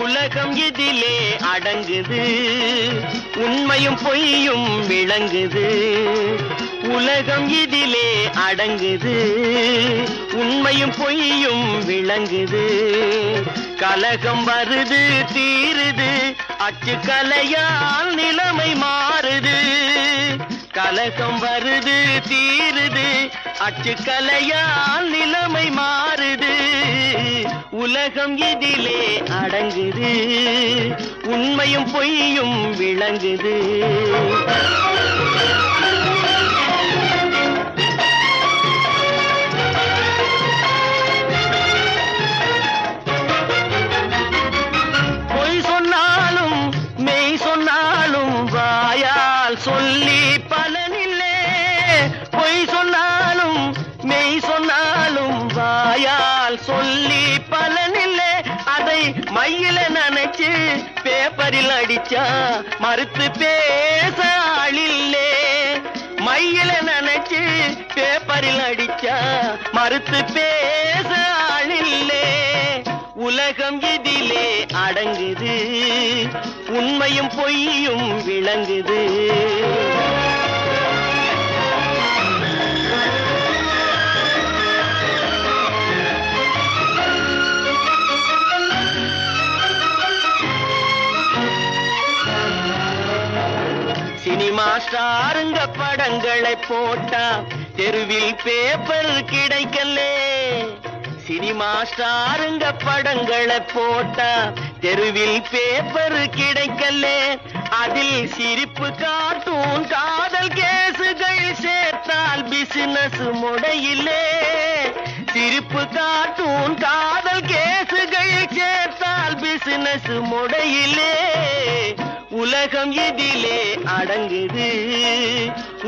உலகம் இதிலே அடங்குது, உண்மையும் பொய்யும் விளங்குது. உலகம் இதிலே அடங்குது, உண்மையும் பொய்யும் விளங்குது. கலகம் வருது தீருது, அச்சு கலையால் நிலைமை மாறுது. கலகம் வருது தீருது, அச்சு கலையால் நிலைமை மாறுது. உலகம் இதிலே அடங்குது, உண்மையும் பொய்யும் விளங்குது. பொய் சொன்னாலும் மெய் சொன்னாலும் வாயால் சொல்லி பலனில்லை. பொய் சொன்னாலும் மெய் சொன்னாலும் வாயால் சொல்லி பலனில்லை. அதை மையில நினைச்சு பேப்பரில் அடிச்சா மறுத்து பேச ஆளில்லை. மையில நினைச்சு பேப்பரில் அடிச்சா மறுத்து பேச ஆளில்லை. உலகம் இதிலே அடங்குது, உண்மையும் பொய்யும் விளங்குது. சினிமா ஸ்டாருங்க படங்களை போட்டா தெருவில் பேப்பர் கிடைக்கலே. சினிமா ஸ்டாருங்க படங்களை போட்டா தெருவில் பேப்பர் கிடைக்கலே. அதில் சிரிப்பு காட்டும் காதல் கேசுகள் சேர்த்தால் பிசினஸ் முடையிலே. சிரிப்பு காட்டும் காதல் கேசுகள் சேர்த்தால் பிசினஸ் முடையிலே. உலகம் இதிலே அடங்குது,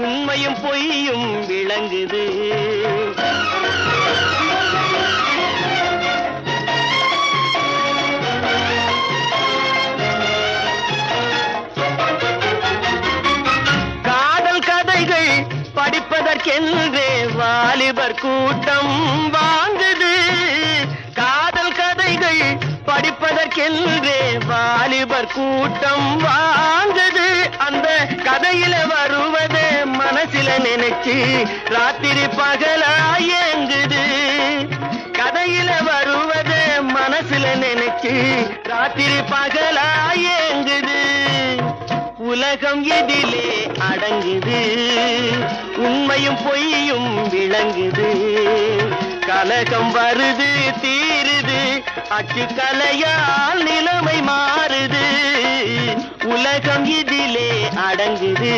உண்மையும் பொய்யும் விளங்குது. காதல் கதைகள் படிப்பதற்கென்றே வாலிபர் கூட்டம் வாங்குது. காதல் கதைகள் படிப்பதற்கென்றே வாலிபர் கூட்டம் வாங்குது. அந்த கதையில வருவதே மனசில நினைச்சு ராத்திரி பகலா ஏங்குது. கதையில வருவதே மனசில நினைச்சு ராத்திரி பகலா ஏங்குது. உலகம் இதிலே அடங்குது, உண்மையும் பொய்யும் விளங்குது. கலகம் வருது தீருது, அச்சு கலையால் நிலைமை மாறுது. உலகம் இதிலே அடங்குது,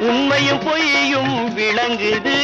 உண்மையும் பொய்யும் விளங்குது.